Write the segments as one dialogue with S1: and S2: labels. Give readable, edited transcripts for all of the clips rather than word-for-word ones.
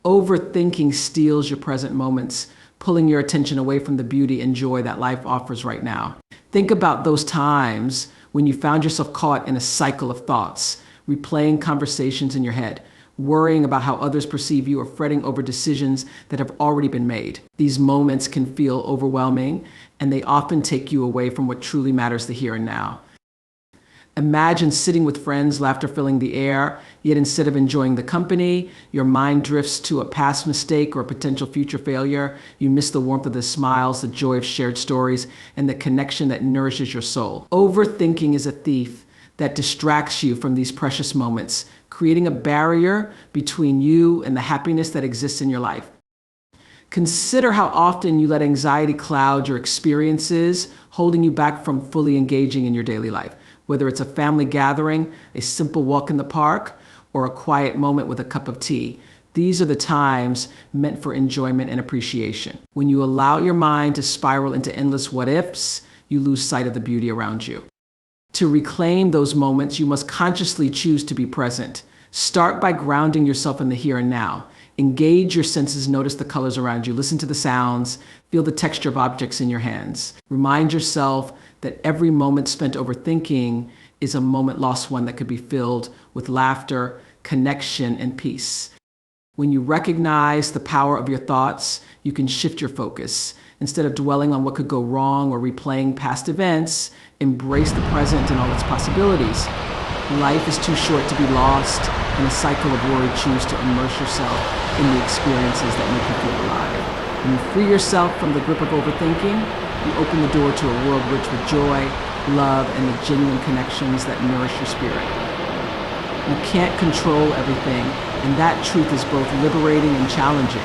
S1: Overthinking steals your present moments, pulling your attention away from the beauty and joy that life offers right now. Think about those times when you found yourself caught in a cycle of thoughts, replaying conversations in your head, worrying about how others perceive you, or fretting over decisions that have already been made. These moments can feel overwhelming, and they often take you away from what truly matters, the here and now. Imagine sitting with friends, laughter filling the air, yet instead of enjoying the company, your mind drifts to a past mistake or a potential future failure. You miss the warmth of the smiles, the joy of shared stories, and the connection that nourishes your soul. Overthinking is a thief that distracts you from these precious moments, creating a barrier between you and the happiness that exists in your life. Consider how often you let anxiety cloud your experiences, holding you back from fully engaging in your daily life. Whether it's a family gathering, a simple walk in the park, or a quiet moment with a cup of tea, these are the times meant for enjoyment and appreciation. When you allow your mind to spiral into endless what-ifs, you lose sight of the beauty around you. To reclaim those moments, you must consciously choose to be present. Start by grounding yourself in the here and now. Engage your senses, notice the colors around you, listen to the sounds, feel the texture of objects in your hands. Remind yourself that every moment spent overthinking is a moment lost, one that could be filled with laughter, connection, and peace. When you recognize the power of your thoughts, you can shift your focus. Instead of dwelling on what could go wrong or replaying past events, embrace the present and all its possibilities. Life is too short to be lost in a cycle of worry. Choose to immerse yourself in the experiences that make you feel alive. When you free yourself from the grip of overthinking, you open the door to a world rich with joy, love, and the genuine connections that nourish your spirit. You can't control everything, and that truth is both liberating and challenging.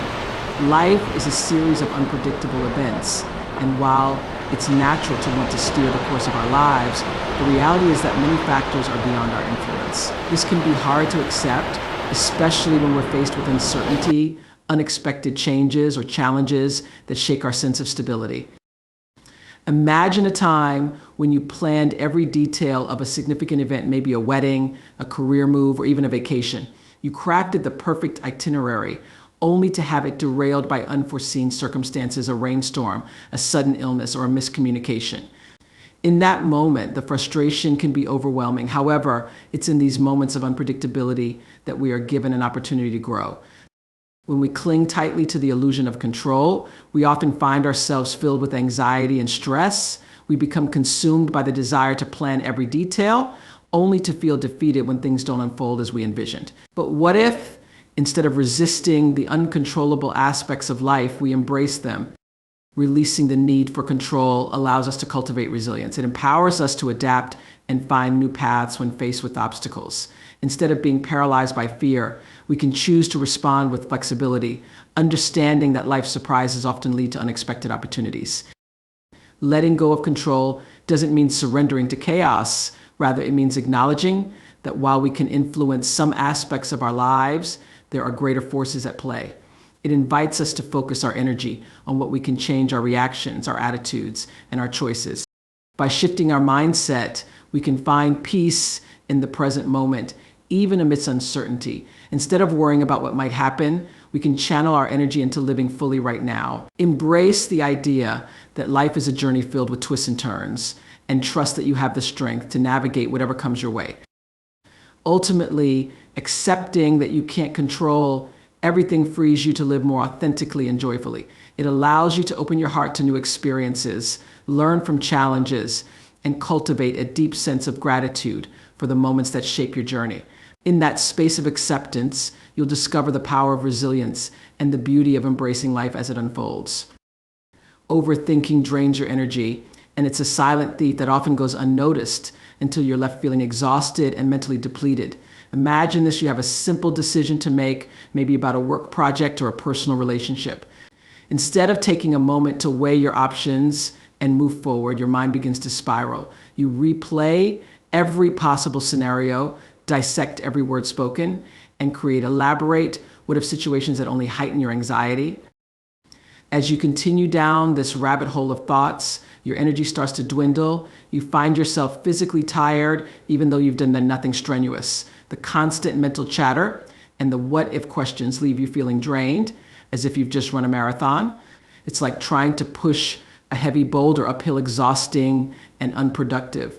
S1: Life is a series of unpredictable events, and while it's natural to want to steer the course of our lives, the reality is that many factors are beyond our influence. This can be hard to accept, especially when we're faced with uncertainty, unexpected changes, or challenges that shake our sense of stability. Imagine a time when you planned every detail of a significant event, maybe a wedding, a career move, or even a vacation. You crafted the perfect itinerary, only to have it derailed by unforeseen circumstances, a rainstorm, a sudden illness, or a miscommunication. In that moment, the frustration can be overwhelming. However, it's in these moments of unpredictability that we are given an opportunity to grow. When we cling tightly to the illusion of control, we often find ourselves filled with anxiety and stress. We become consumed by the desire to plan every detail, only to feel defeated when things don't unfold as we envisioned. But what if, instead of resisting the uncontrollable aspects of life, we embrace them? Releasing the need for control allows us to cultivate resilience. It empowers us to adapt and find new paths when faced with obstacles. Instead of being paralyzed by fear, we can choose to respond with flexibility, understanding that life's surprises often lead to unexpected opportunities. Letting go of control doesn't mean surrendering to chaos. Rather, it means acknowledging that while we can influence some aspects of our lives, there are greater forces at play. It invites us to focus our energy on what we can change: our reactions, our attitudes, and our choices. By shifting our mindset, we can find peace in the present moment, even amidst uncertainty. Instead of worrying about what might happen, we can channel our energy into living fully right now. Embrace the idea that life is a journey filled with twists and turns, and trust that you have the strength to navigate whatever comes your way. Ultimately, accepting that you can't control everything frees you to live more authentically and joyfully. It allows you to open your heart to new experiences, learn from challenges, and cultivate a deep sense of gratitude for the moments that shape your journey. In that space of acceptance, you'll discover the power of resilience and the beauty of embracing life as it unfolds. Overthinking drains your energy, and it's a silent thief that often goes unnoticed until you're left feeling exhausted and mentally depleted. Imagine this: you have a simple decision to make, maybe about a work project or a personal relationship. Instead of taking a moment to weigh your options and move forward, your mind begins to spiral. You replay every possible scenario, dissect every word spoken, and create elaborate what-if situations that only heighten your anxiety. As you continue down this rabbit hole of thoughts, your energy starts to dwindle. You find yourself physically tired, even though you've done nothing strenuous. The constant mental chatter and the what if questions leave you feeling drained, as if you've just run a marathon. It's like trying to push a heavy boulder uphill, exhausting and unproductive.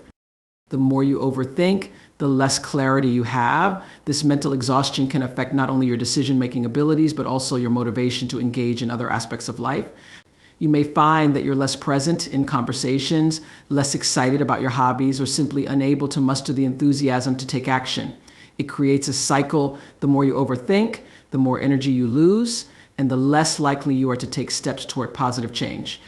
S1: The more you overthink, the less clarity you have. This mental exhaustion can affect not only your decision-making abilities, but also your motivation to engage in other aspects of life. You may find that you're less present in conversations, less excited about your hobbies, or simply unable to muster the enthusiasm to take action. It creates a cycle. The more you overthink, the more energy you lose, and the less likely you are to take steps toward positive change.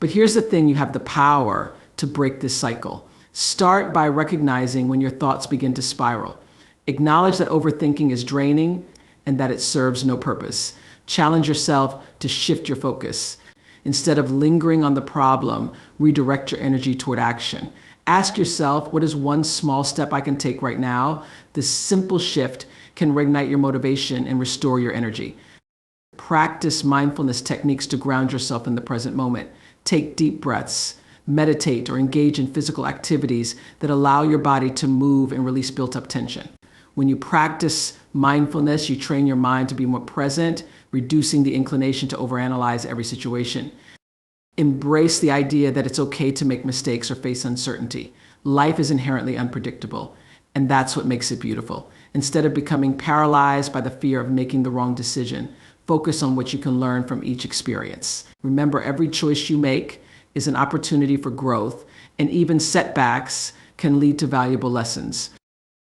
S1: But here's the thing, you have the power to break this cycle. Start by recognizing when your thoughts begin to spiral. Acknowledge that overthinking is draining and that it serves no purpose. Challenge yourself to shift your focus. Instead of lingering on the problem, redirect your energy toward action. Ask yourself, what is one small step I can take right now? This simple shift can reignite your motivation and restore your energy. Practice mindfulness techniques to ground yourself in the present moment. Take deep breaths, meditate, or engage in physical activities that allow your body to move and release built-up tension. When you practice mindfulness, you train your mind to be more present, reducing the inclination to overanalyze every situation. Embrace the idea that it's okay to make mistakes or face uncertainty. Life is inherently unpredictable, and that's what makes it beautiful. Instead of becoming paralyzed by the fear of making the wrong decision, focus on what you can learn from each experience. Remember, every choice you make is an opportunity for growth, and even setbacks can lead to valuable lessons.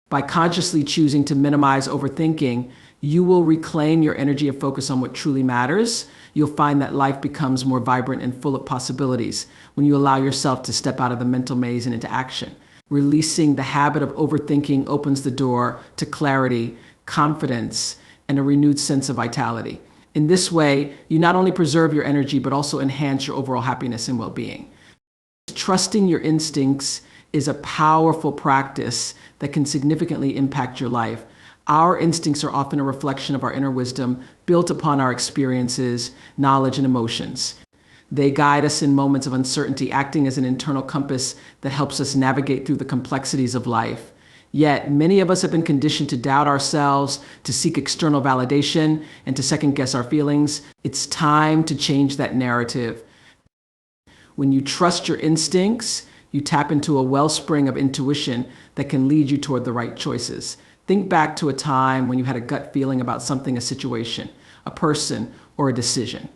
S1: By consciously choosing to minimize overthinking, you will reclaim your energy and focus on what truly matters. You'll find that life becomes more vibrant and full of possibilities when you allow yourself to step out of the mental maze and into action. Releasing the habit of overthinking opens the door to clarity, confidence, and a renewed sense of vitality. In this way, you not only preserve your energy, but also enhance your overall happiness and well-being. Trusting your instincts is a powerful practice that can significantly impact your life. Our instincts are often a reflection of our inner wisdom, built upon our experiences, knowledge, and emotions. They guide us in moments of uncertainty, acting as an internal compass that helps us navigate through the complexities of life. Yet, many of us have been conditioned to doubt ourselves, to seek external validation, and to second-guess our feelings. It's time to change that narrative. When you trust your instincts, you tap into a wellspring of intuition that can lead you toward the right choices. Think back to a time when you had a gut feeling about something, a situation, a person, or a decision.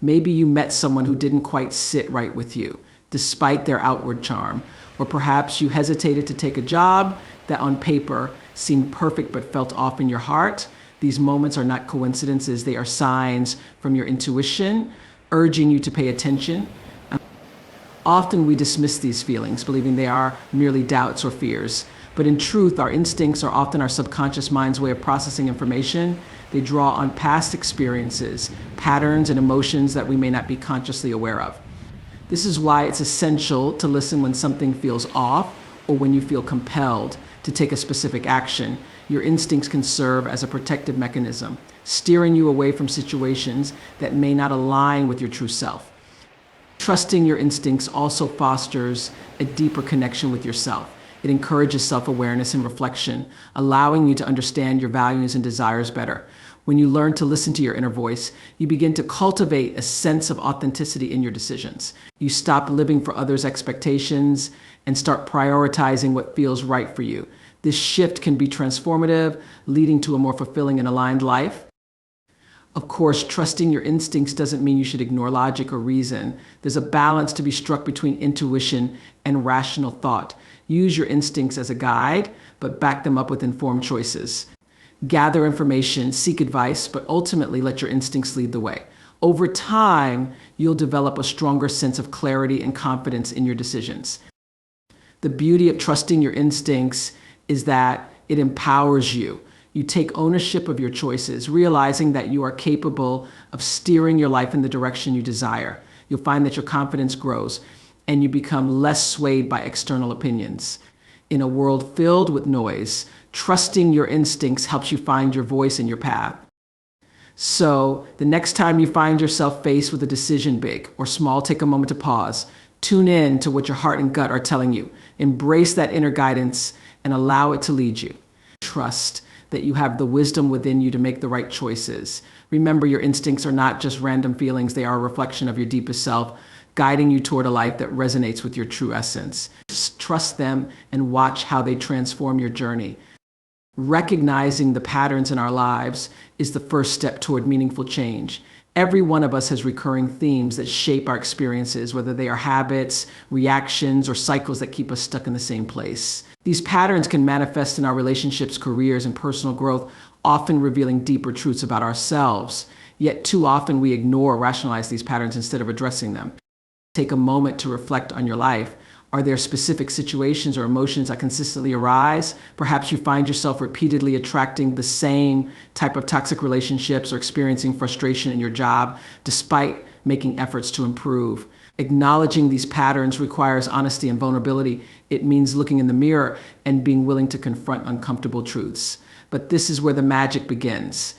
S1: Maybe you met someone who didn't quite sit right with you, despite their outward charm. Or perhaps you hesitated to take a job that on paper seemed perfect but felt off in your heart. These moments are not coincidences, they are signs from your intuition, urging you to pay attention. Often we dismiss these feelings, believing they are merely doubts or fears. But in truth, our instincts are often our subconscious mind's way of processing information. They draw on past experiences, patterns, and emotions that we may not be consciously aware of. This is why it's essential to listen when something feels off or when you feel compelled to take a specific action. Your instincts can serve as a protective mechanism, steering you away from situations that may not align with your true self. Trusting your instincts also fosters a deeper connection with yourself. It encourages self-awareness and reflection, allowing you to understand your values and desires better. When you learn to listen to your inner voice, you begin to cultivate a sense of authenticity in your decisions. You stop living for others' expectations and start prioritizing what feels right for you. This shift can be transformative, leading to a more fulfilling and aligned life. Of course, trusting your instincts doesn't mean you should ignore logic or reason. There's a balance to be struck between intuition and rational thought. Use your instincts as a guide, but back them up with informed choices. Gather information, seek advice, but ultimately let your instincts lead the way. Over time, you'll develop a stronger sense of clarity and confidence in your decisions. The beauty of trusting your instincts is that it empowers you. You take ownership of your choices, realizing that you are capable of steering your life in the direction you desire. You'll find that your confidence grows and you become less swayed by external opinions. In a world filled with noise, trusting your instincts helps you find your voice and your path. So the next time you find yourself faced with a decision, big or small, take a moment to pause. Tune in to what your heart and gut are telling you. Embrace that inner guidance and allow it to lead you. Trust that you have the wisdom within you to make the right choices. Remember, your instincts are not just random feelings, they are a reflection of your deepest self, guiding you toward a life that resonates with your true essence. Just trust them and watch how they transform your journey. Recognizing the patterns in our lives is the first step toward meaningful change. Every one of us has recurring themes that shape our experiences, whether they are habits, reactions, or cycles that keep us stuck in the same place. These patterns can manifest in our relationships, careers, and personal growth, often revealing deeper truths about ourselves. Yet too often we ignore or rationalize these patterns instead of addressing them. Take a moment to reflect on your life. Are there specific situations or emotions that consistently arise? Perhaps you find yourself repeatedly attracting the same type of toxic relationships or experiencing frustration in your job despite making efforts to improve. Acknowledging these patterns requires honesty and vulnerability. It means looking in the mirror and being willing to confront uncomfortable truths. But this is where the magic begins.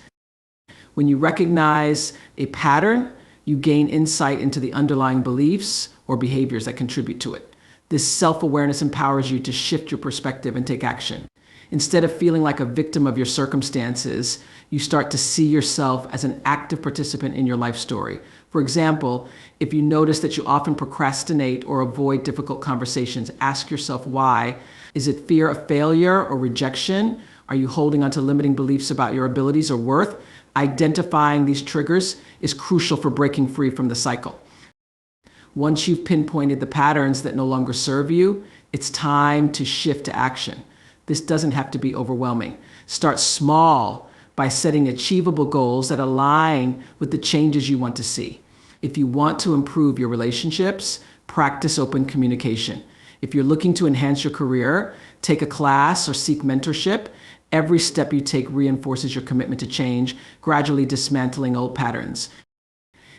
S1: When you recognize a pattern, you gain insight into the underlying beliefs or behaviors that contribute to it. This self-awareness empowers you to shift your perspective and take action. Instead of feeling like a victim of your circumstances, you start to see yourself as an active participant in your life story. For example, if you notice that you often procrastinate or avoid difficult conversations, ask yourself why. Is it fear of failure or rejection? Are you holding on to limiting beliefs about your abilities or worth? Identifying these triggers is crucial for breaking free from the cycle. Once you've pinpointed the patterns that no longer serve you, it's time to shift to action. This doesn't have to be overwhelming. Start small by setting achievable goals that align with the changes you want to see. If you want to improve your relationships, practice open communication. If you're looking to enhance your career, take a class or seek mentorship. Every step you take reinforces your commitment to change, gradually dismantling old patterns.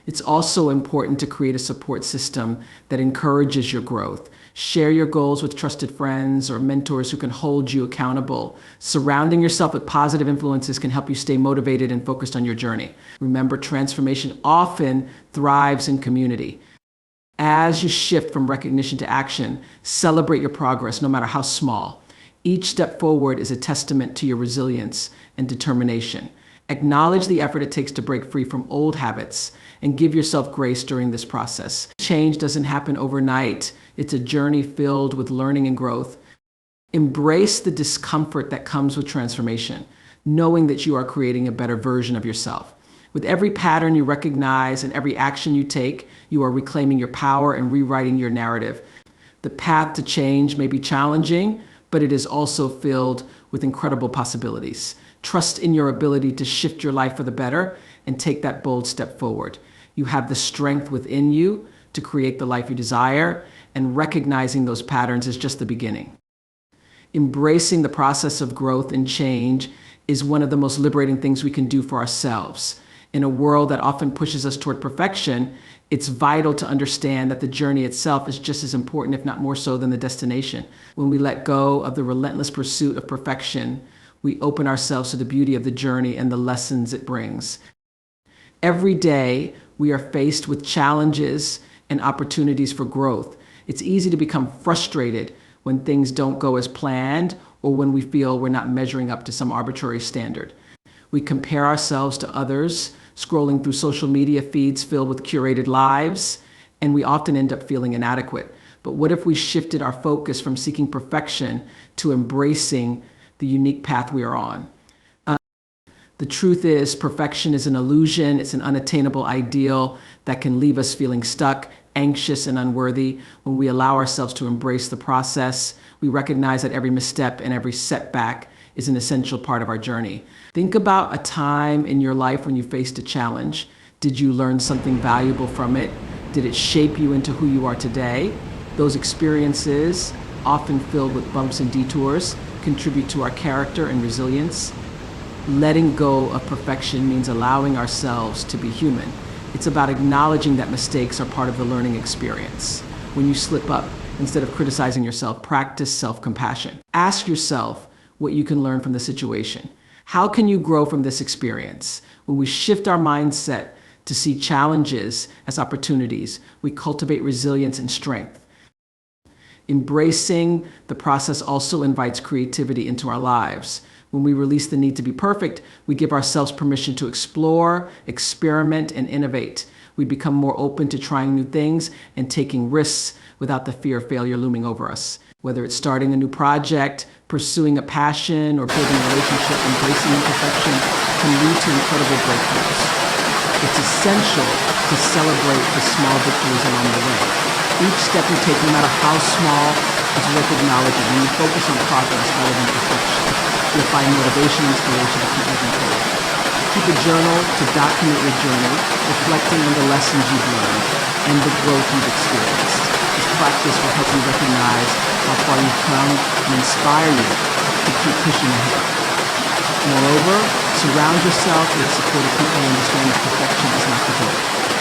S1: It's also important to create a support system that encourages your growth. Share your goals with trusted friends or mentors who can hold you accountable. Surrounding yourself with positive influences can help you stay motivated and focused on your journey. Remember, transformation often thrives in community. As you shift from recognition to action, celebrate your progress, no matter how small. Each step forward is a testament to your resilience and determination. Acknowledge the effort it takes to break free from old habits and give yourself grace during this process. Change doesn't happen overnight. It's a journey filled with learning and growth. Embrace the discomfort that comes with transformation, knowing that you are creating a better version of yourself. With every pattern you recognize and every action you take, you are reclaiming your power and rewriting your narrative. The path to change may be challenging, but it is also filled with incredible possibilities. Trust in your ability to shift your life for the better and take that bold step forward. You have the strength within you to create the life you desire, and recognizing those patterns is just the beginning. Embracing the process of growth and change is one of the most liberating things we can do for ourselves. In a world that often pushes us toward perfection, it's vital to understand that the journey itself is just as important, if not more so, than the destination. When we let go of the relentless pursuit of perfection, we open ourselves to the beauty of the journey and the lessons it brings. Every day, we are faced with challenges and opportunities for growth. It's easy to become frustrated when things don't go as planned or when we feel we're not measuring up to some arbitrary standard. We compare ourselves to others, scrolling through social media feeds filled with curated lives, and we often end up feeling inadequate. But what if we shifted our focus from seeking perfection to embracing the unique path we are on? The truth is, perfection is an illusion. It's an unattainable ideal that can leave us feeling stuck, anxious, and unworthy. When we allow ourselves to embrace the process, we recognize that every misstep and every setback is an essential part of our journey. Think about a time in your life when you faced a challenge. Did you learn something valuable from it? Did it shape you into who you are today? Those experiences, often filled with bumps and detours, contribute to our character and resilience. Letting go of perfection means allowing ourselves to be human. It's about acknowledging that mistakes are part of the learning experience. When you slip up, instead of criticizing yourself, practice self-compassion. Ask yourself what you can learn from the situation. How can you grow from this experience? When we shift our mindset to see challenges as opportunities, we cultivate resilience and strength. Embracing the process also invites creativity into our lives. When we release the need to be perfect, we give ourselves permission to explore, experiment, and innovate. We become more open to trying new things and taking risks without the fear of failure looming over us. Whether it's starting a new project, pursuing a passion, or building a relationship, embracing imperfection can lead to incredible breakthroughs. It's essential to celebrate the small victories along the way. Each step you take, no matter how small, is worth acknowledging. When you focus on progress rather than perfection, you'll find motivation and inspiration to keep moving forward. Keep a journal to document your journey, reflecting on the lessons you've learned and the growth you've experienced. This practice will help you recognize how far you've come and inspire you to keep pushing ahead. Moreover, surround yourself with supportive people who understand that perfection is not the goal.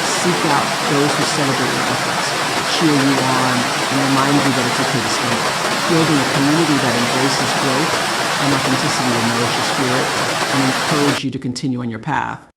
S1: Seek out those who celebrate your efforts, cheer you on, and remind you that it's okay to stumble. Building a community that embraces growth and authenticity will nourish your spirit and encourage you to continue on your path.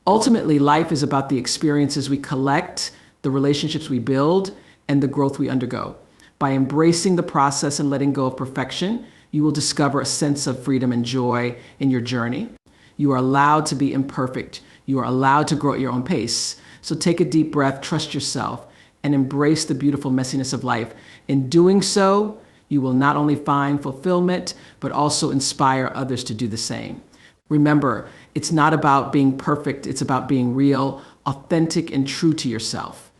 S1: Ultimately, life is about the experiences we collect, the relationships we build, and the growth we undergo. By embracing the process and letting go of perfection, you will discover a sense of freedom and joy in your journey. You are allowed to be imperfect. You are allowed to grow at your own pace. So take a deep breath, trust yourself, and embrace the beautiful messiness of life. In doing so, you will not only find fulfillment, but also inspire others to do the same. Remember, it's not about being perfect. It's about being real, authentic, and true to yourself.